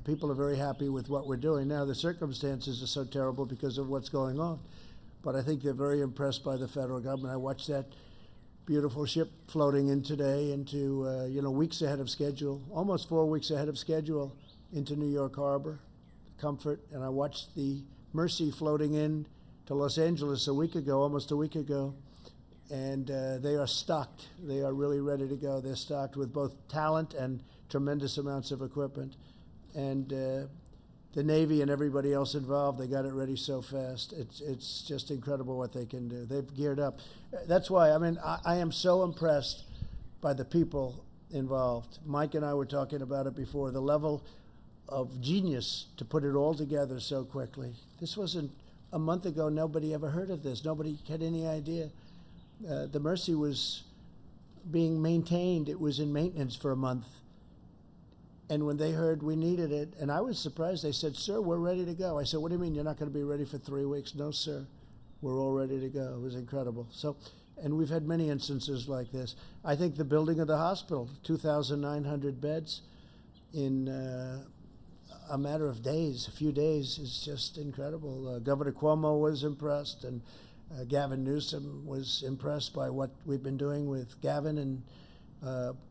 people are very happy with what we're doing. Now, the circumstances are so terrible because of what's going on, but I think they're very impressed by the federal government. I watched that beautiful ship floating in today into, weeks ahead of schedule, almost 4 weeks ahead of schedule into New York Harbor, Comfort. And I watched the Mercy floating in to Los Angeles almost a week ago. And they are stocked. They are really ready to go. They're stocked with both talent and tremendous amounts of equipment. And the Navy and everybody else involved, they got it ready so fast. It's just incredible what they can do. They've geared up. That's why, I am so impressed by the people involved. Mike and I were talking about it before, the level of genius to put it all together so quickly. This wasn't a month ago. Nobody ever heard of this. Nobody had any idea. The Mercy was being maintained. It was in maintenance for a month. And when they heard we needed it, and I was surprised, they said, "Sir, we're ready to go." I said, "What do you mean you're not going to be ready for 3 weeks?" "No, sir, we're all ready to go." It was incredible. So, and we've had many instances like this. I think the building of the hospital, 2,900 beds in a matter of days, a few days, is just incredible. Governor Cuomo was impressed, and Gavin Newsom was impressed by what we've been doing with Gavin in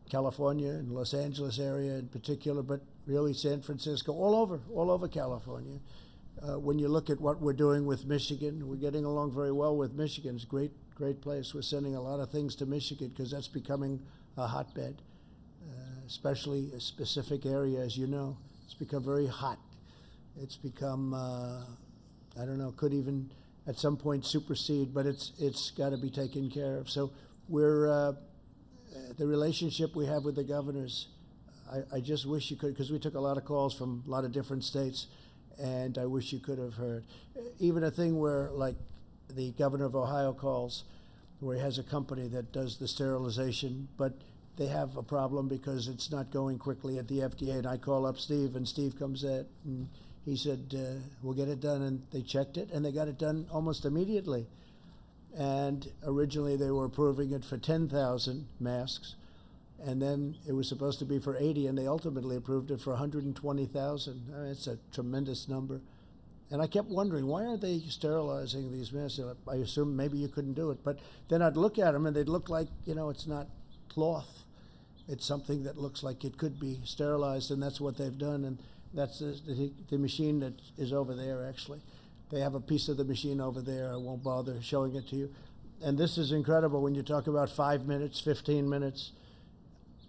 California and Los Angeles area in particular, but really San Francisco, all over California. When you look at what we're doing with Michigan, we're getting along very well with Michigan. It's a great place. We're sending a lot of things to Michigan because that's becoming a hotbed, especially a specific area, as you know. It's become very hot. It's become, could even at some point supersede, but it's got to be taken care of. So we're the relationship we have with the governors. I just wish you could, because we took a lot of calls from a lot of different states, and I wish you could have heard. Even a thing where, like, the governor of Ohio calls, where he has a company that does the sterilization, but they have a problem because it's not going quickly at the FDA. And I call up Steve, and Steve comes in, and he said, "We'll get it done." And they checked it, and they got it done almost immediately. And originally they were approving it for 10,000 masks, and then it was supposed to be for 80, and they ultimately approved it for 120,000. It's a tremendous number. And I kept wondering, why aren't they sterilizing these masks? I assume maybe you couldn't do it. But then I'd look at them, and they'd look like, it's not cloth. It's something that looks like it could be sterilized, and that's what they've done. And that's the machine that is over there, actually. They have a piece of the machine over there. I won't bother showing it to you. And this is incredible when you talk about 5 minutes, 15 minutes,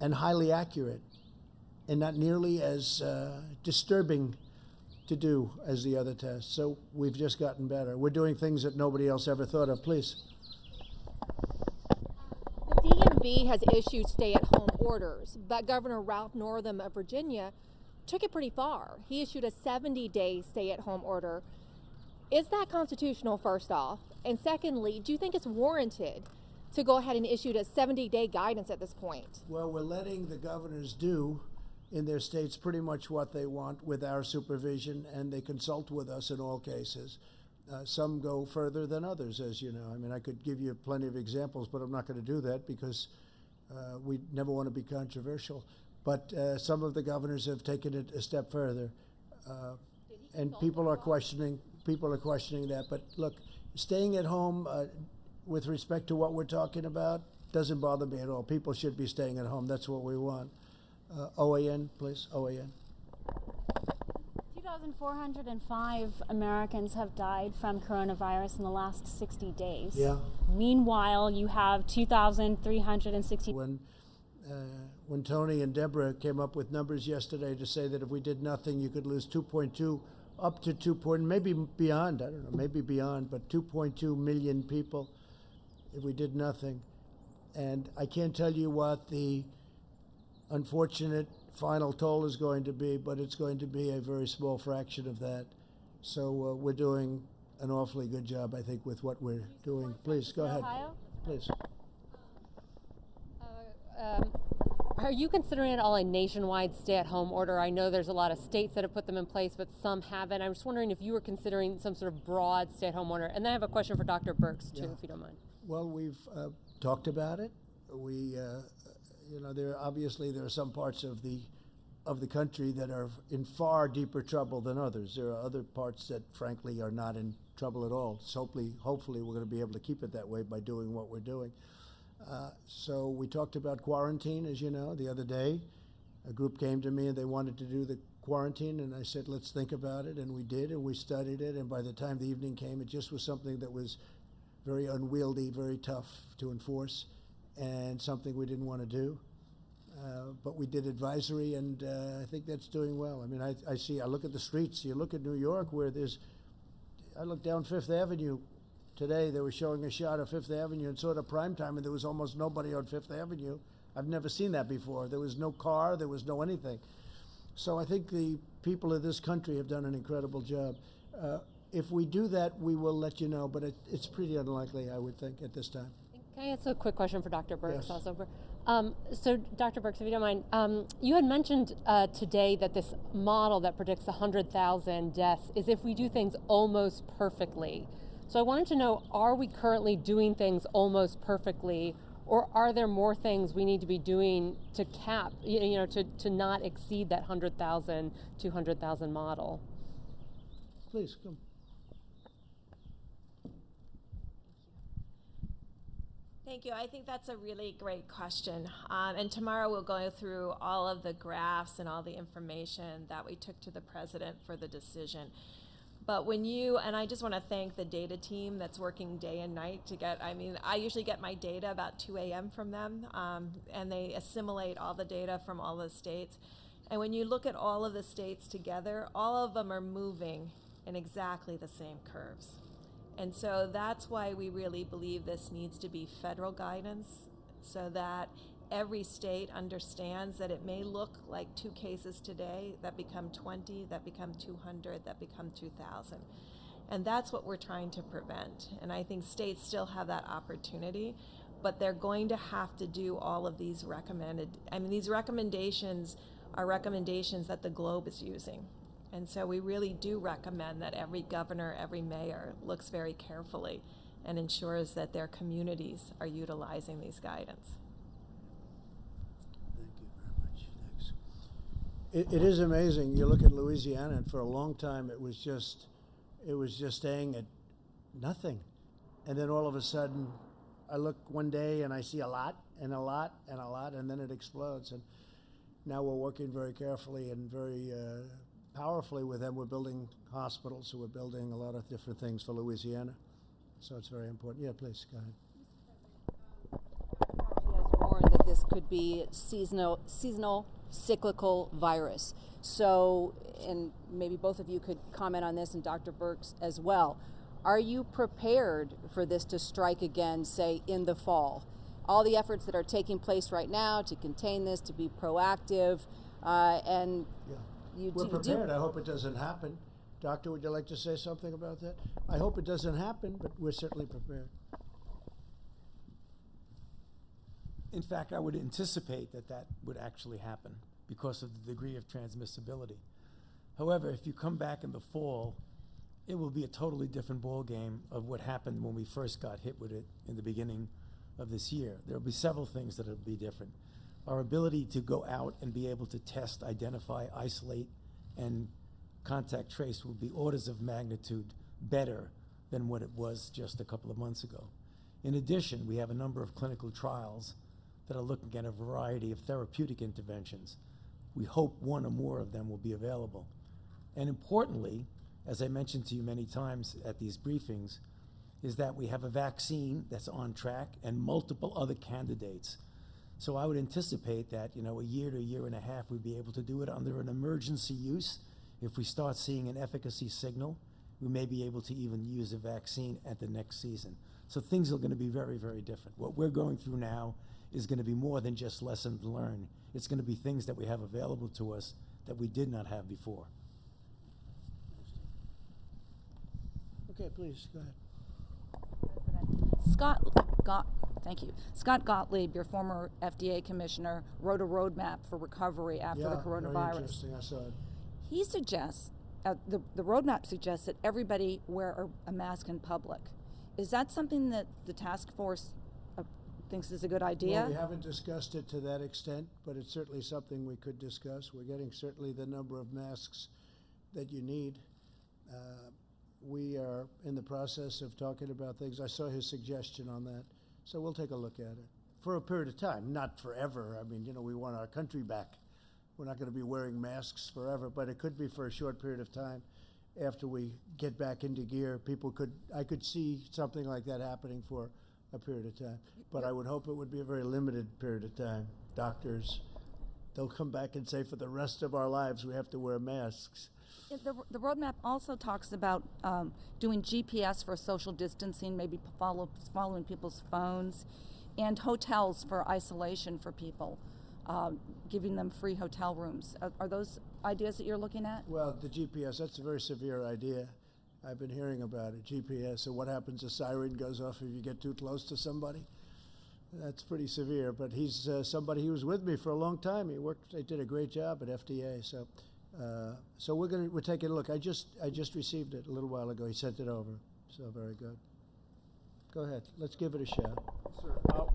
and highly accurate, and not nearly as disturbing to do as the other tests. So we've just gotten better. We're doing things that nobody else ever thought of. Please. The DMV has issued stay-at-home orders, but Governor Ralph Northam of Virginia took it pretty far. He issued a 70-day stay-at-home order. Is that constitutional, first off? And secondly, do you think it's warranted to go ahead and issue a 70-day guidance at this point? Well, we're letting the governors do in their states pretty much what they want with our supervision, and they consult with us in all cases. Some go further than others, as you know. I could give you plenty of examples, but I'm not going to do that because we never want to be controversial. But some of the governors have taken it a step further, and people are questioning that. But look, staying at home with respect to what we're talking about doesn't bother me at all. People should be staying at home. That's what we want. OAN, please. OAN. 2,405 Americans have died from coronavirus in the last 60 days. Yeah. Meanwhile, you have 2,360. When Tony and Deborah came up with numbers yesterday to say that if we did nothing, you could lose 2.2, up to 2 point, maybe beyond, I don't know, maybe beyond, but 2.2 million people if we did nothing. And I can't tell you what the unfortunate final toll is going to be, but it's going to be a very small fraction of that. So we're doing an awfully good job, I think, with what we're doing. Please, go ahead. Ohio? Please. Are you considering it all a nationwide stay-at-home order? I know there's a lot of states that have put them in place, but some haven't. I'm just wondering if you were considering some sort of broad stay-at-home order. And then I have a question for Dr. Birx, too, if you don't mind. Well, we've talked about it. We, there are some parts of the of the country that are in far deeper trouble than others. There are other parts that, frankly, are not in trouble at all. So hopefully we're going to be able to keep it that way by doing what we're doing. So we talked about quarantine, as you know, the other day. A group came to me and they wanted to do the quarantine, and I said, let's think about it, and we did, and we studied it, and by the time the evening came, it just was something that was very unwieldy, very tough to enforce, and something we didn't want to do. But we did advisory, and I think that's doing well. I mean, I look at the streets. You look at New York, where I look down Fifth Avenue today. They were showing a shot of Fifth Avenue in sort of prime time, and there was almost nobody on Fifth Avenue. I've never seen that before. There was no car. There was no anything. So I think the people of this country have done an incredible job. If we do that, we will let you know, but it's pretty unlikely, I would think, at this time. Can I ask a quick question for Dr. Birx Yes. also? So, Dr. Birx, if you don't mind, you had mentioned today that this model that predicts 100,000 deaths is if we do things almost perfectly. So I wanted to know, are we currently doing things almost perfectly, or are there more things we need to be doing to cap, to not exceed that 100,000, 200,000 model? Please, come. Thank you. I think that's a really great question. And tomorrow we'll go through all of the graphs and all the information that we took to the president for the decision. But and I just want to thank the data team that's working day and night to I usually get my data about 2 a.m. from them, and they assimilate all the data from all the states. And when you look at all of the states together, all of them are moving in exactly the same curves. And so that's why we really believe this needs to be federal guidance, so that every state understands that it may look like 2 cases today that become 20, that become 200, that become 2,000. And that's what we're trying to prevent. And I think states still have that opportunity, but they're going to have to do all of these these recommendations are recommendations that the globe is using. And so we really do recommend that every governor, every mayor looks very carefully and ensures that their communities are utilizing these guidance. Thank you very much. Thanks. It is amazing. You look at Louisiana, and for a long time it was just staying at nothing. And then all of a sudden, I look one day and I see a lot and a lot and a lot, and then it explodes. And now we're working very carefully and very powerfully with them. We're building hospitals, so we're building a lot of different things for Louisiana. So it's very important. Yeah, please, go ahead. He has warned that this could be seasonal cyclical virus. So, and maybe both of you could comment on this, and Dr. Birx as well. Are you prepared for this to strike again, say, in the fall? All the efforts that are taking place right now to contain this, to be proactive, and Yeah. you We're do. prepared. I hope it doesn't happen. Doctor, would you like to say something about that? I hope it doesn't happen, but we're certainly prepared. In fact, I would anticipate that would actually happen because of the degree of transmissibility. However, if you come back in the fall, it will be a totally different ballgame of what happened when we first got hit with it in the beginning of this year. There will be several things that will be different. Our ability to go out and be able to test, identify, isolate, and contact trace will be orders of magnitude better than what it was just a couple of months ago. In addition, we have a number of clinical trials that are looking at a variety of therapeutic interventions. We hope one or more of them will be available. And importantly, as I mentioned to you many times at these briefings, is that we have a vaccine that's on track and multiple other candidates. So I would anticipate that, a year to a year and a half, we'd be able to do it under an emergency use. If we start seeing an efficacy signal, we may be able to even use a vaccine at the next season. So things are going to be very, very different. What we're going through now is going to be more than just lessons learned. It's going to be things that we have available to us that we did not have before. Okay, please, go ahead. Thank you. Scott Gottlieb, your former FDA commissioner, wrote a roadmap for recovery after the Very coronavirus. interesting. I saw it. He suggests, the roadmap suggests that everybody wear a mask in public. Is that something that the task force thinks is a good idea? Well, we haven't discussed it to that extent, but it's certainly something we could discuss. We're getting certainly the number of masks that you need. We are in the process of talking about things. I saw his suggestion on that, so we'll take a look at it for a period of time, not forever. I mean, we want our country back. We're not going to be wearing masks forever, but it could be for a short period of time. After we get back into gear, I could see something like that happening for a period of time. But I would hope it would be a very limited period of time. Doctors, they'll come back and say for the rest of our lives we have to wear masks. The roadmap also talks about doing GPS for social distancing, maybe following people's phones, and hotels for isolation for people, giving them free hotel rooms. Are those ideas that you're looking at? Well, the GPS, that's a very severe idea. I've been hearing about it, GPS. So what happens? A siren goes off if you get too close to somebody? That's pretty severe, but he's somebody, he was with me for a long time. He did a great job at FDA. So we're taking a look. I just received it a little while ago. He sent it over, so very good. Go ahead, let's give it a shot. Sir,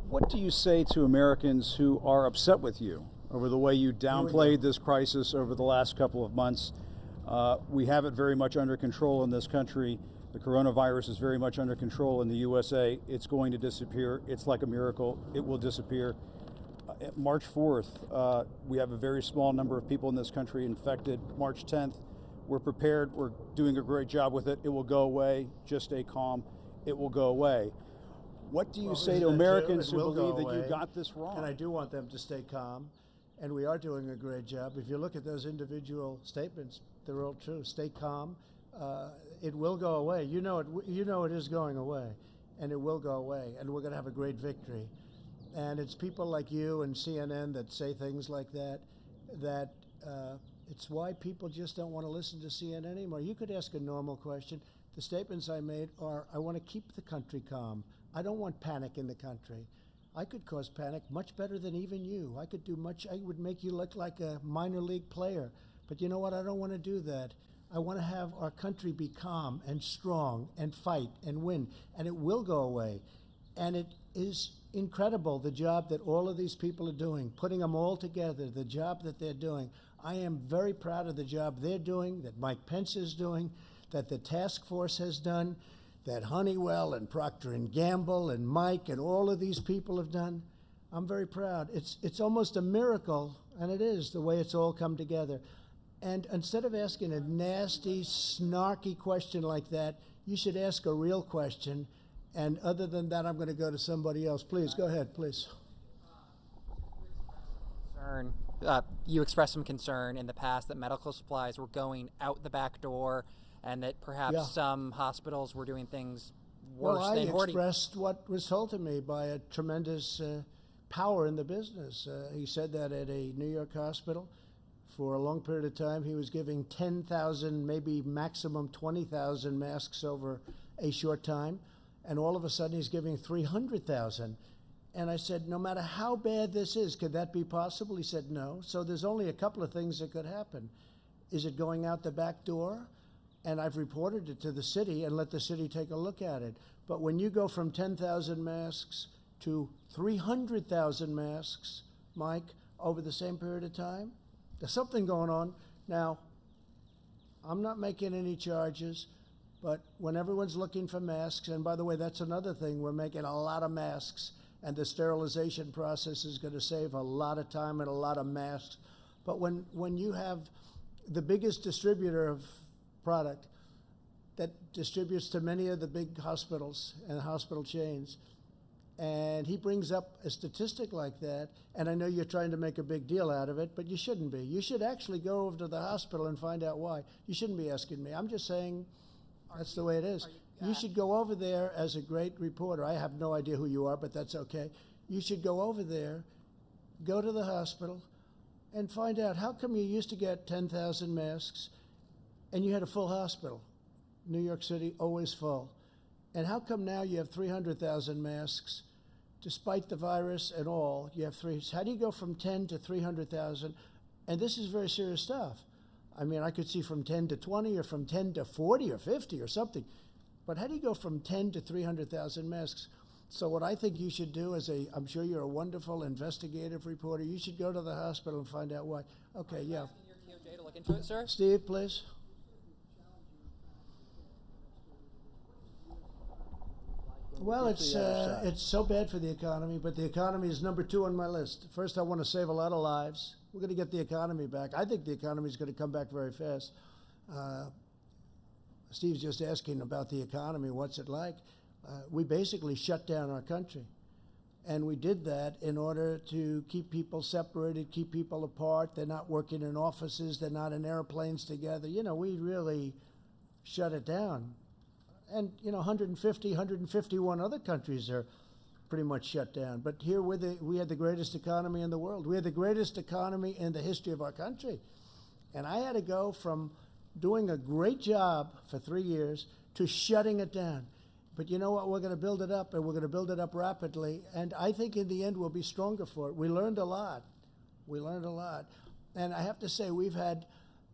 what do you say to Americans who are upset with you over the way you downplayed this crisis over the last couple of months? We have it very much under control in this country. The coronavirus is very much under control in the USA. It's going to disappear. It's like a miracle. It will disappear. March 4th, we have a very small number of people in this country infected. March 10th, we're prepared. We're doing a great job with it. It will go away. Just stay calm. It will go away. What do you say to Americans who believe that you got this wrong? And I do want them to stay calm, and we are doing a great job. If you look at those individual statements, they're all true. Stay calm. It will go away. You know it is going away, and it will go away, and we're going to have a great victory. And it's people like you and CNN that say things like that, it's why people just don't want to listen to CNN anymore. You could ask a normal question. The statements I made are, I want to keep the country calm. I don't want panic in the country. I could cause panic much better than even you. I would make you look like a minor league player. But you know what? I don't want to do that. I want to have our country be calm and strong and fight and win. And it will go away. And it is incredible, the job that all of these people are doing, putting them all together, the job that they're doing. I am very proud of the job they're doing, that Mike Pence is doing, that the task force has done, that Honeywell and Procter & Gamble and Mike and all of these people have done. I'm very proud. It's almost a miracle, and it is, the way it's all come together. And instead of asking a nasty, snarky question like that, you should ask a real question. And other than that, I'm going to go to somebody else. Please, go ahead, please. You expressed some concern in the past that medical supplies were going out the back door and that perhaps some hospitals were doing things worse than hoarding. Well, I expressed what was told to me by a tremendous power in the business. He said that at a New York hospital. For a long period of time, he was giving 10,000, maybe maximum 20,000 masks over a short time. And all of a sudden, he's giving 300,000. And I said, no matter how bad this is, could that be possible? He said, no. So there's only a couple of things that could happen. Is it going out the back door? And I've reported it to the city and let the city take a look at it. But when you go from 10,000 masks to 300,000 masks, Mike, over the same period of time, there's something going on. Now, I'm not making any charges. But when everyone's looking for masks, and by the way, that's another thing, we're making a lot of masks, and the sterilization process is going to save a lot of time and a lot of masks. But when you have the biggest distributor of product that distributes to many of the big hospitals and hospital chains, and he brings up a statistic like that, and I know you're trying to make a big deal out of it, but you shouldn't be. You should actually go over to the hospital and find out why. You shouldn't be asking me. I'm just saying, that's the way it is. You should go over there as a great reporter. I have no idea who you are, but that's okay. You should go over there, go to the hospital, and find out how come you used to get 10,000 masks and you had a full hospital. New York City, always full. And how come now you have 300,000 masks, despite the virus and all? You have three. How do you go from 10 to 300,000? And this is very serious stuff. I mean, I could see from 10 to 20 or from 10 to 40 or 50 or something. But how do you go from 10 to 300,000 masks? So what I think you should do I'm sure you're a wonderful investigative reporter. You should go to the hospital and find out why. Okay, yeah. Your DOJ to look into it, sir? Steve, please. Well, it's so bad for the economy, but the economy is number 2 on my list. First, I want to save a lot of lives. We're going to get the economy back. I think the economy is going to come back very fast. Steve's just asking about the economy. What's it like? We basically shut down our country. And we did that in order to keep people separated, keep people apart. They're not working in offices. They're not in airplanes together. You know, we really shut it down. And, you know, 151 other countries are pretty much shut down. But here we had the greatest economy in the world. We had the greatest economy in the history of our country. And I had to go from doing a great job for 3 years to shutting it down. But you know what? We're going to build it up, and we're going to build it up rapidly. And I think in the end we'll be stronger for it. We learned a lot. We learned a lot. And I have to say we've had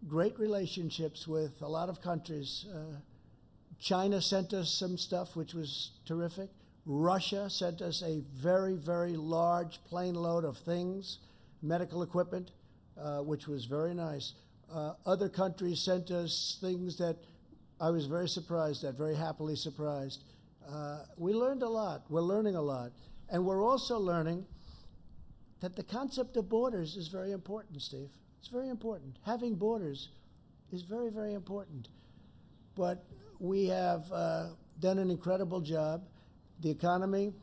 great relationships with a lot of countries. China sent us some stuff, which was terrific. Russia sent us a very, very large plane load of things, medical equipment, which was very nice. Other countries sent us things that I was very surprised at, very happily surprised. We learned a lot. We're learning a lot. And we're also learning that the concept of borders is very important, Steve. It's very important. Having borders is very, very important. But we have done an incredible job. The economy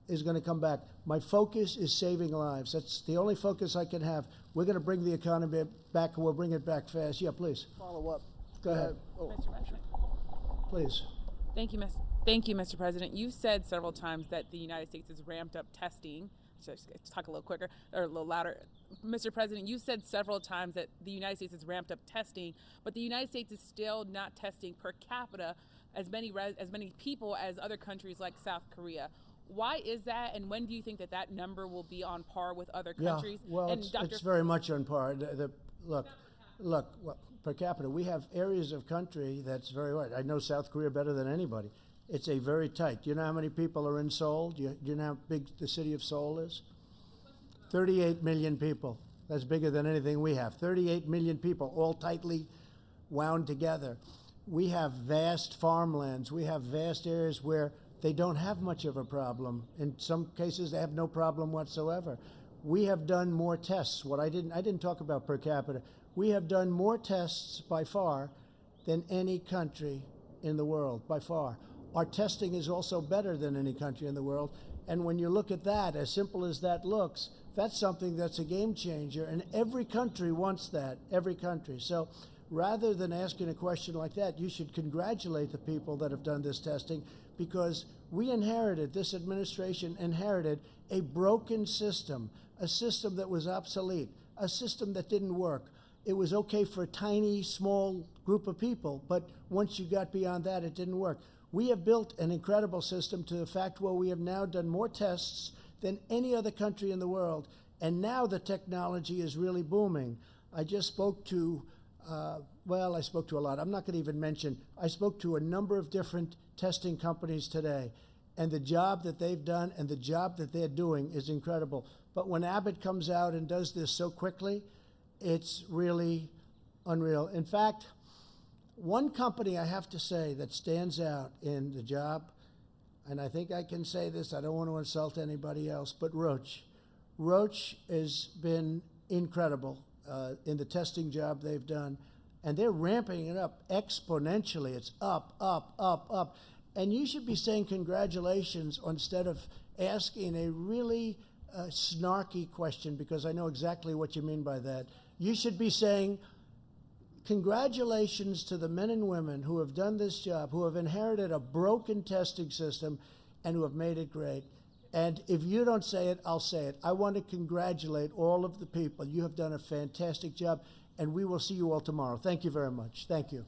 is going to come back. My focus is saving lives. That's the only focus I can have. We're going to bring the economy back, and we'll bring it back fast. Yeah, please. Follow up. Go ahead. Mr. President. Please. Thank you, Mr. President. You've said several times that the United States has ramped up testing. Should I just talk a little quicker or a little louder? Mr. President, you said several times that the United States has ramped up testing, but the United States is still not testing per capita as many people as other countries like South Korea. Why is that, and when do you think that number will be on par with other countries? Yeah, well, it's very much on par. Look, per capita, we have areas of country that's very right. I know South Korea better than anybody. It's a very tight. Do you know how many people are in Seoul? Do you know how big the city of Seoul is? 38 million people. That's bigger than anything we have. 38 million people, all tightly wound together. We have vast farmlands. We have vast areas where they don't have much of a problem. In some cases, they have no problem whatsoever. We have done more tests. I didn't talk about per capita. We have done more tests by far than any country in the world, by far. Our testing is also better than any country in the world. And when you look at that, as simple as that looks, that's something that's a game changer. And every country wants that, every country. So rather than asking a question like that, you should congratulate the people that have done this testing, because this administration inherited a broken system, a system that was obsolete, a system that didn't work. It was okay for a tiny, small group of people, but once you got beyond that, it didn't work. We have built an incredible system to the fact where we have now done more tests than any other country in the world, and now the technology is really booming. I just spoke to, I spoke to a lot. I'm not going to even mention. I spoke to a number of different testing companies today, and the job that they've done and the job that they're doing is incredible. But when Abbott comes out and does this so quickly, it's really unreal. In fact, one company I have to say that stands out in the job, and I think I can say this, I don't want to insult anybody else, but Roche. Roche has been incredible in the testing job they've done, and they're ramping it up exponentially. It's up, up, up, up. And you should be saying congratulations instead of asking a really snarky question, because I know exactly what you mean by that. You should be saying, congratulations to the men and women who have done this job, who have inherited a broken testing system and who have made it great. And if you don't say it, I'll say it. I want to congratulate all of the people. You have done a fantastic job, and we will see you all tomorrow. Thank you very much. Thank you.